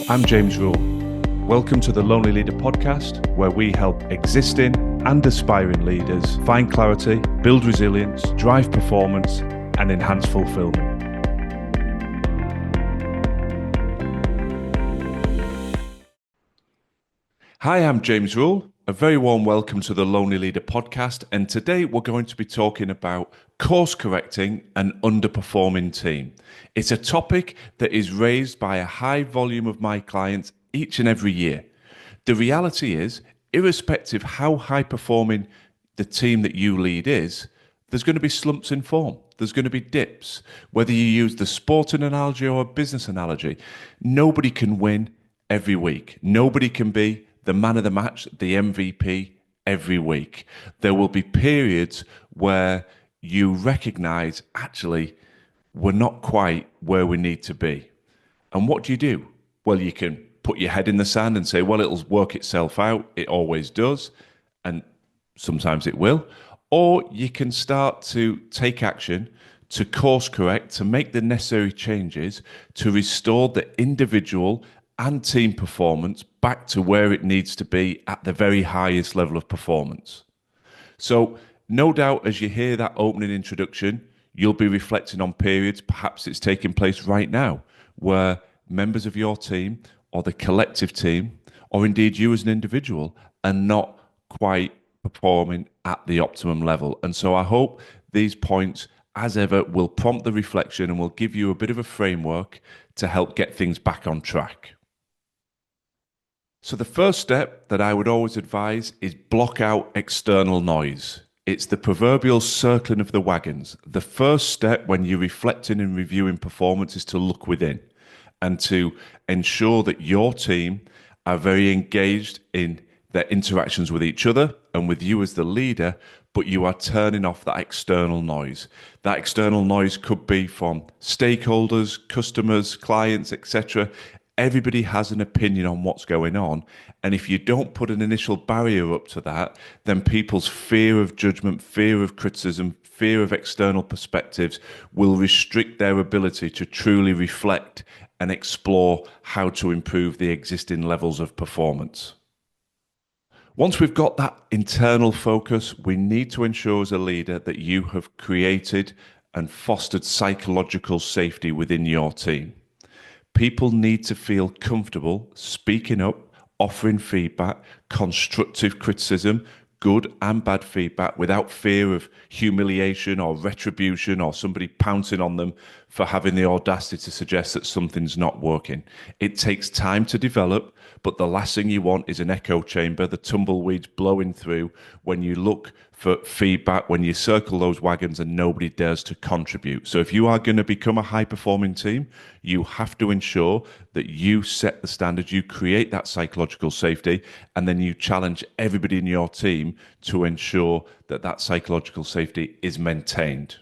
I'm James Rule. Welcome to the Lonely Leader podcast, where we help existing and aspiring leaders find clarity, build resilience, drive performance, and enhance fulfilment. Hi, I'm James Rule. A very warm welcome to the Lonely Leader podcast. And today we're going to be talking about course correcting an underperforming team. It's a topic that is raised by a high volume of my clients each and every year. The reality is, irrespective how high performing the team that you lead is, there's going to be slumps in form. There's going to be dips. Whether you use the sporting analogy or a business analogy, nobody can win every week. Nobody can be the man of the match, the MVP every week. There will be periods where you recognize, actually, we're not quite where we need to be. And what do? Well, you can put your head in the sand and say, well, it'll work itself out. It always does. And sometimes it will. Or you can start to take action, to course correct, to make the necessary changes to restore the individual and team performance back to where it needs to be at the very highest level of performance. So no doubt as you hear that opening introduction, you'll be reflecting on periods, perhaps it's taking place right now, where members of your team or the collective team, or indeed you as an individual, are not quite performing at the optimum level. And so I hope these points, as ever, will prompt the reflection and will give you a bit of a framework to help get things back on track. So the first step that I would always advise is block out external noise. It's the proverbial circling of the wagons. The first step when you're reflecting and reviewing performance is to look within and to ensure that your team are very engaged in their interactions with each other and with you as the leader, but you are turning off that external noise. That external noise could be from stakeholders, customers, clients, etc. Everybody has an opinion on what's going on. And if you don't put an initial barrier up to that, then people's fear of judgment, fear of criticism, fear of external perspectives will restrict their ability to truly reflect and explore how to improve the existing levels of performance. Once we've got that internal focus, we need to ensure as a leader that you have created and fostered psychological safety within your team. People need to feel comfortable speaking up, offering feedback, constructive criticism, good and bad feedback without fear of humiliation or retribution or somebody pouncing on them for having the audacity to suggest that something's not working. It takes time to develop, but the last thing you want is an echo chamber, the tumbleweeds blowing through when you look for feedback, when you circle those wagons and nobody dares to contribute. So if you are going to become a high-performing team, you have to ensure that you set the standards, you create that psychological safety, and then you challenge everybody in your team to ensure that that psychological safety is maintained.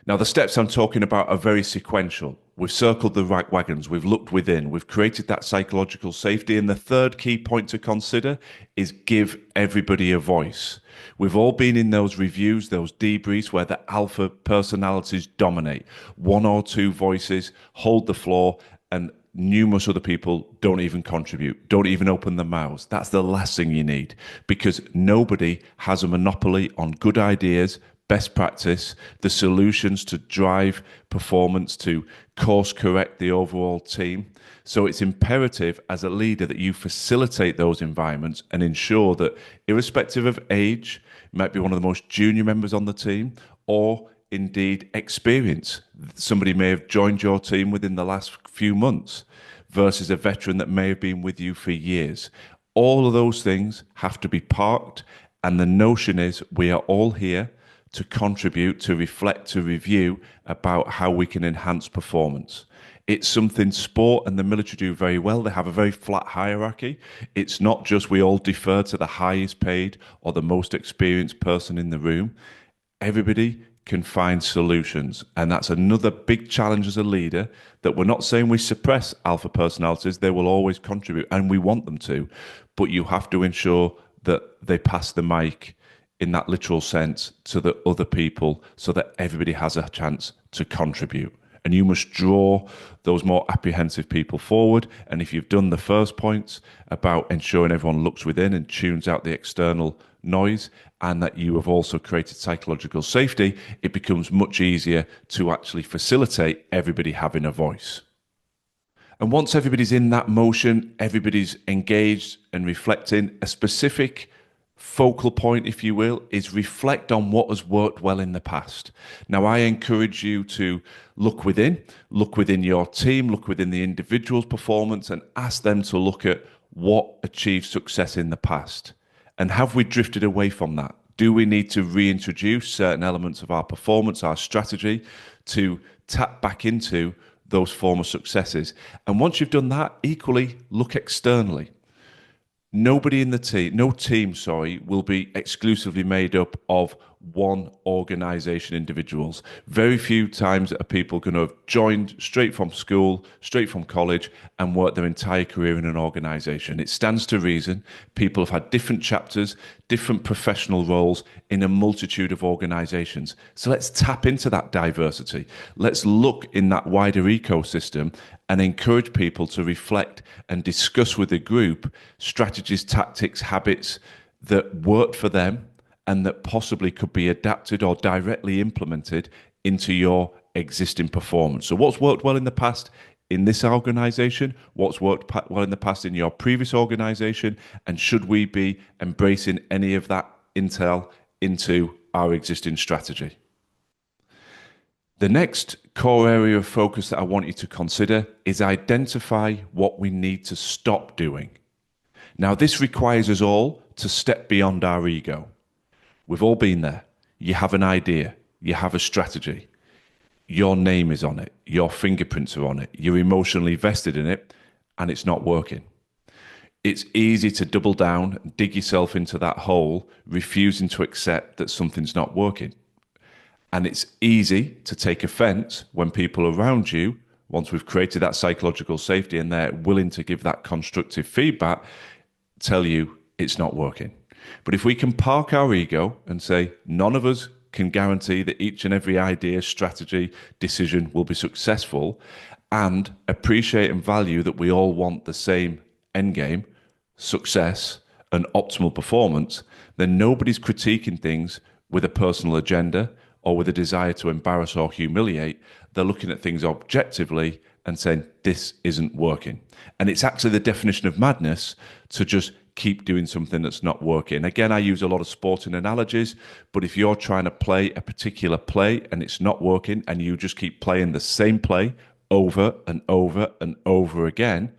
Now, the steps I'm talking about are very sequential. We've circled the right wagons, we've looked within, we've created that psychological safety, and the third key point to consider is give everybody a voice. We've all been in those reviews, those debriefs where the alpha personalities dominate. One or two voices hold the floor and numerous other people don't even contribute, don't even open their mouths. That's the last thing you need, because nobody has a monopoly on good ideas, best practice, the solutions to drive performance, to course correct the overall team. So it's imperative as a leader that you facilitate those environments and ensure that, irrespective of age, you might be one of the most junior members on the team, or indeed experience. Somebody may have joined your team within the last few months versus a veteran that may have been with you for years. All of those things have to be parked, and the notion is we are all here to contribute, to reflect, to review about how we can enhance performance. It's something sport and the military do very well. They have a very flat hierarchy. It's not just we all defer to the highest paid or the most experienced person in the room. Everybody can find solutions. And that's another big challenge as a leader, that we're not saying we suppress alpha personalities. They will always contribute, and we want them to. But you have to ensure that they pass the mic in that literal sense to the other people so that everybody has a chance to contribute. And you must draw those more apprehensive people forward. And if you've done the first points about ensuring everyone looks within and tunes out the external noise, and that you have also created psychological safety, it becomes much easier to actually facilitate everybody having a voice. And once everybody's in that motion, everybody's engaged and reflecting, a specific focal point, if you will, is reflect on what has worked well in the past. Now, I encourage you to look within your team, look within the individual's performance, and ask them to look at what achieved success in the past. And have we drifted away from that? Do we need to reintroduce certain elements of our performance, our strategy, to tap back into those former successes? And once you've done that, equally look externally. Nobody in the team, no team, sorry, will be exclusively made up of one organization individuals. Very few times are people going to have joined straight from school, straight from college, and worked their entire career in an organization. It stands to reason people have had different chapters, different professional roles in a multitude of organizations. So let's tap into that diversity. Let's look in that wider ecosystem and encourage people to reflect and discuss with the group strategies, tactics, habits that worked for them and that possibly could be adapted or directly implemented into your existing performance. So what's worked well in the past in this organization, what's worked well in the past in your previous organization, and should we be embracing any of that intel into our existing strategy? The next core area of focus that I want you to consider is identify what we need to stop doing. Now, this requires us all to step beyond our ego. We've all been there. You have an idea, you have a strategy, your name is on it, your fingerprints are on it, you're emotionally vested in it, and it's not working. It's easy to double down and dig yourself into that hole, refusing to accept that something's not working. And it's easy to take offense when people around you, once we've created that psychological safety and they're willing to give that constructive feedback, tell you it's not working. But if we can park our ego and say, none of us can guarantee that each and every idea, strategy, decision will be successful, and appreciate and value that we all want the same end game, success and optimal performance, then nobody's critiquing things with a personal agenda or with a desire to embarrass or humiliate. They're looking at things objectively and saying, this isn't working. And it's actually the definition of madness to just keep doing something that's not working. Again, I use a lot of sporting analogies, but if you're trying to play a particular play and it's not working and you just keep playing the same play over and over and over again,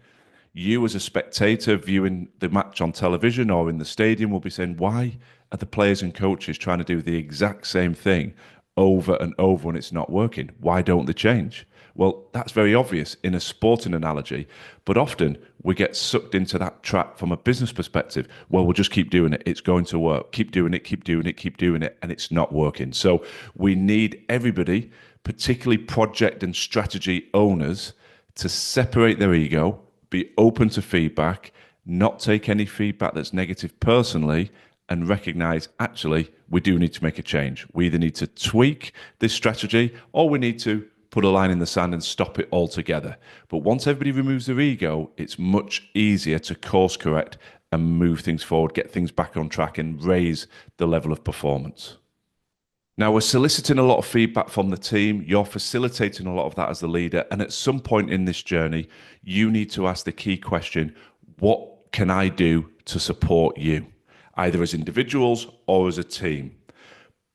you as a spectator viewing the match on television or in the stadium will be saying, why are the players and coaches trying to do the exact same thing over and over when it's not working? Why don't they change? Well, that's very obvious in a sporting analogy, but often we get sucked into that trap from a business perspective. Well, we'll just keep doing it. It's going to work. Keep doing it, keep doing it, keep doing it, and it's not working. So we need everybody, particularly project and strategy owners, to separate their ego, be open to feedback, not take any feedback that's negative personally, and recognize, actually, we do need to make a change. We either need to tweak this strategy or we need to put a line in the sand and stop it altogether. But once everybody removes their ego, it's much easier to course correct and move things forward, get things back on track and raise the level of performance. Now, we're soliciting a lot of feedback from the team. You're facilitating a lot of that as the leader. And at some point in this journey, you need to ask the key question, what can I do to support you? Either as individuals or as a team.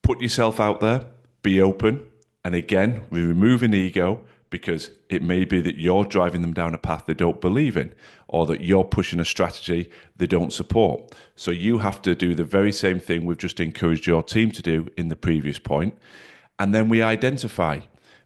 Put yourself out there, be open. And again, we remove an ego because it may be that you're driving them down a path they don't believe in, or that you're pushing a strategy they don't support. So you have to do the very same thing we've just encouraged your team to do in the previous point. And then we identify,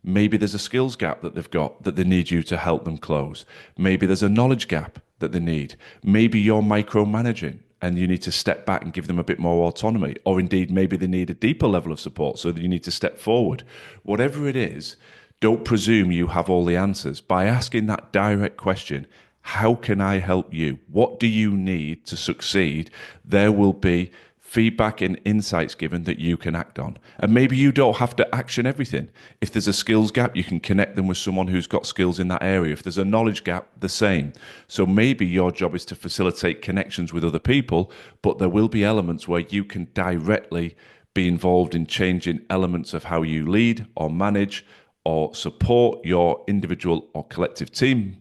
maybe there's a skills gap that they've got that they need you to help them close. Maybe there's a knowledge gap that they need. Maybe you're micromanaging and you need to step back and give them a bit more autonomy. Or indeed, maybe they need a deeper level of support so that you need to step forward. Whatever it is, don't presume you have all the answers. By asking that direct question, how can I help you? What do you need to succeed? There will be feedback and insights given that you can act on. And maybe you don't have to action everything. If there's a skills gap, you can connect them with someone who's got skills in that area. If there's a knowledge gap, the same. So maybe your job is to facilitate connections with other people, but there will be elements where you can directly be involved in changing elements of how you lead or manage or support your individual or collective team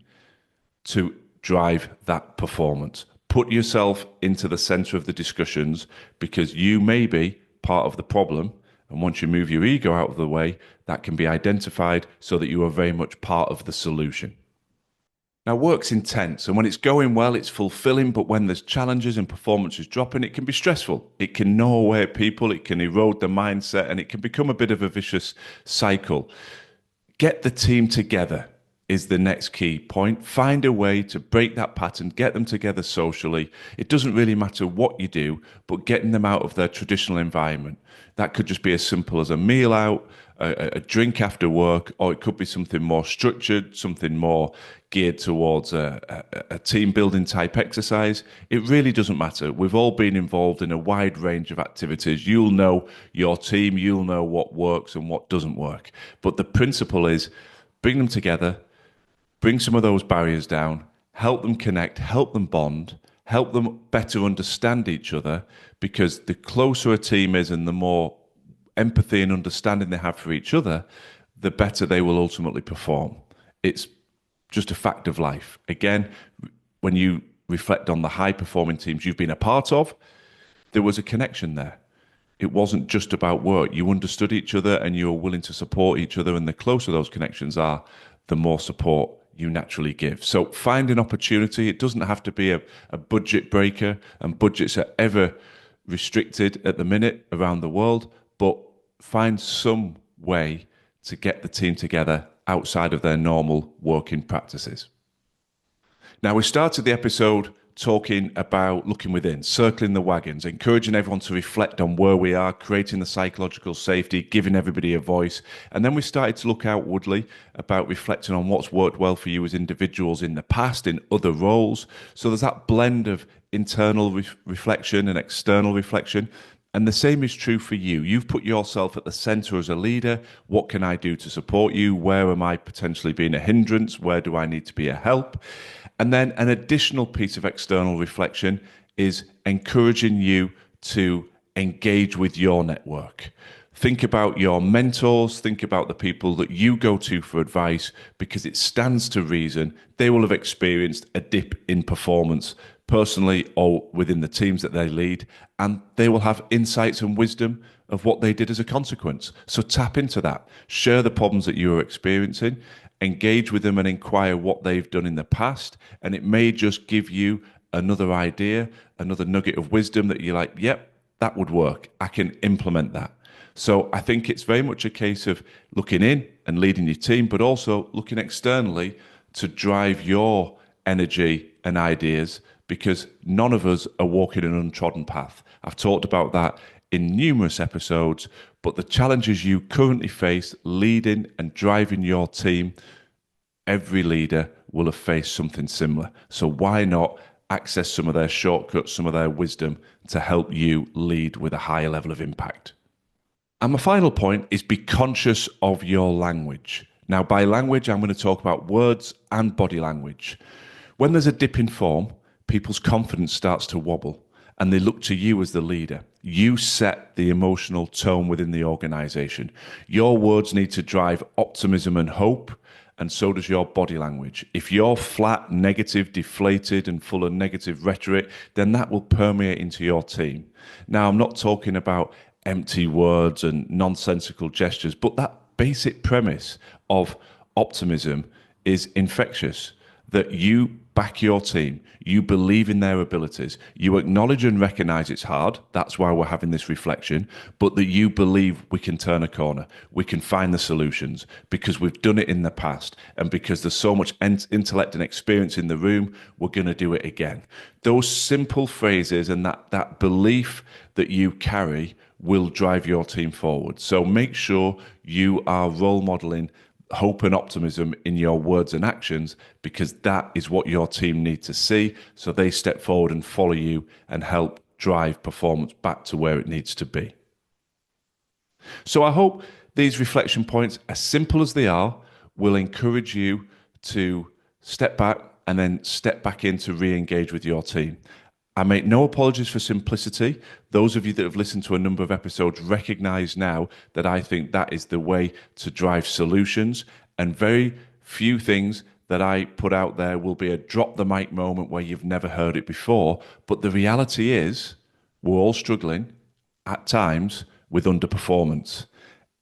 to drive that performance. Put yourself into the center of the discussions because you may be part of the problem. And once you move your ego out of the way, that can be identified so that you are very much part of the solution. Now, work's intense, and when it's going well, it's fulfilling. But when there's challenges and performance is dropping, it can be stressful. It can gnaw away at people, it can erode the mindset, and it can become a bit of a vicious cycle. Get the team together is the next key point. Find a way to break that pattern, get them together socially. It doesn't really matter what you do, but getting them out of their traditional environment. That could just be as simple as a meal out, a drink after work, or it could be something more structured, something more geared towards a team building type exercise. It really doesn't matter. We've all been involved in a wide range of activities. You'll know your team, you'll know what works and what doesn't work. But the principle is bring them together, bring some of those barriers down, help them connect, help them bond, help them better understand each other, because the closer a team is and the more empathy and understanding they have for each other, the better they will ultimately perform. It's just a fact of life. Again, when you reflect on the high performing teams you've been a part of, there was a connection there. It wasn't just about work. You understood each other and you were willing to support each other. And the closer those connections are, the more support you naturally give. So find an opportunity. It doesn't have to be a budget breaker, and budgets are ever restricted at the minute around the world, but find some way to get the team together outside of their normal working practices. Now, we started the episode talking about looking within, circling the wagons, encouraging everyone to reflect on where we are, creating the psychological safety, giving everybody a voice. And then we started to look outwardly about reflecting on what's worked well for you as individuals in the past, in other roles. So there's that blend of internal reflection and external reflection. And the same is true for you. You've put yourself at the center as a leader. What can I do to support you? Where am I potentially being a hindrance? Where do I need to be a help? And then an additional piece of external reflection is encouraging you to engage with your network. Think about your mentors, think about the people that you go to for advice, because it stands to reason they will have experienced a dip in performance personally or within the teams that they lead, and they will have insights and wisdom of what they did as a consequence. So tap into that, share the problems that you are experiencing, engage with them and inquire what they've done in the past, and it may just give you another idea, another nugget of wisdom that you're like, yep, that would work. I can implement that. So I think it's very much a case of looking in and leading your team, but also looking externally to drive your energy and ideas, because none of us are walking an untrodden path. I've talked about that in numerous episodes, but the challenges you currently face leading and driving your team, every leader will have faced something similar. So why not access some of their shortcuts, some of their wisdom to help you lead with a higher level of impact? And my final point is be conscious of your language. Now, by language, I'm going to talk about words and body language. When there's a dip in form, people's confidence starts to wobble and they look to you as the leader. You set the emotional tone within the organization. Your words need to drive optimism and hope, and so does your body language. If you're flat, negative, deflated, and full of negative rhetoric, then that will permeate into your team. Now, I'm not talking about empty words and nonsensical gestures, but that basic premise of optimism is infectious, that you back your team, you believe in their abilities, you acknowledge and recognize it's hard, that's why we're having this reflection, but that you believe we can turn a corner, we can find the solutions, because we've done it in the past, and because there's so much intellect and experience in the room, we're going to do it again. Those simple phrases and that belief that you carry will drive your team forward. So make sure you are role modeling hope and optimism in your words and actions, because that is what your team need to see, so they step forward and follow you and help drive performance back to where it needs to be. So I hope these reflection points, as simple as they are, will encourage you to step back and then step back in to re-engage with your team. I make no apologies for simplicity. Those of you that have listened to a number of episodes recognize now that I think that is the way to drive solutions, and very few things that I put out there will be a drop the mic moment where you've never heard it before. But the reality is we're all struggling at times with underperformance.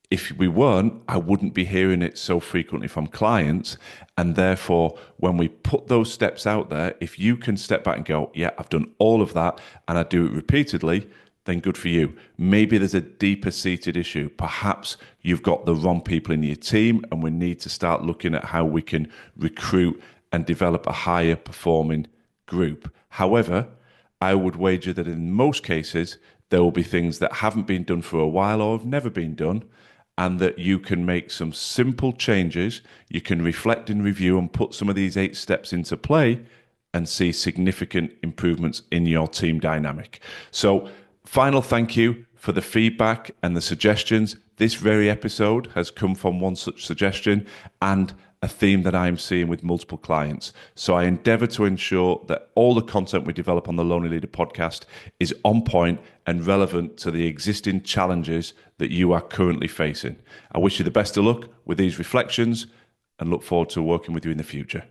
If we weren't, I wouldn't be hearing it so frequently from clients. And therefore, when we put those steps out there, if you can step back and go, yeah, I've done all of that and I do it repeatedly, then good for you. Maybe there's a deeper seated issue. Perhaps you've got the wrong people in your team, and we need to start looking at how we can recruit and develop a higher performing group. However, I would wager that in most cases, there will be things that haven't been done for a while or have never been done, and that you can make some simple changes. You can reflect and review and put some of these 8 steps into play and see significant improvements in your team dynamic. So, final thank you for the feedback and the suggestions. This very episode has come from one such suggestion and a theme that I'm seeing with multiple clients. So I endeavor to ensure that all the content we develop on the Lonely Leader podcast is on point and relevant to the existing challenges that you are currently facing. I wish you the best of luck with these reflections and look forward to working with you in the future.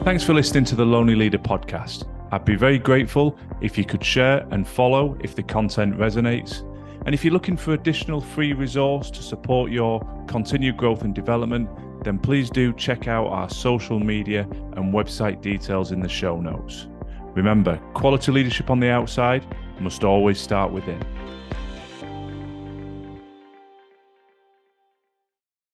Thanks for listening to the Lonely Leader podcast. I'd be very grateful if you could share and follow if the content resonates. And if you're looking for additional free resource to support your continued growth and development, then please do check out our social media and website details in the show notes. Remember, quality leadership on the outside must always start within.